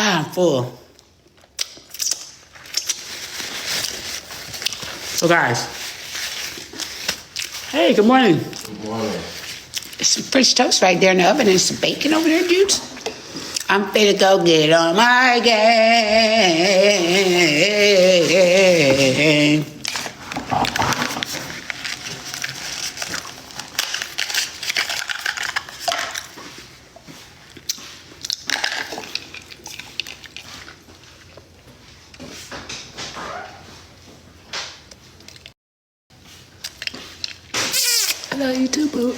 I'm full. So guys, hey, good morning. Good morning. There's some French toast right there in the oven and some bacon over there, dudes. I'm finna go get on my game. I love you too, boo.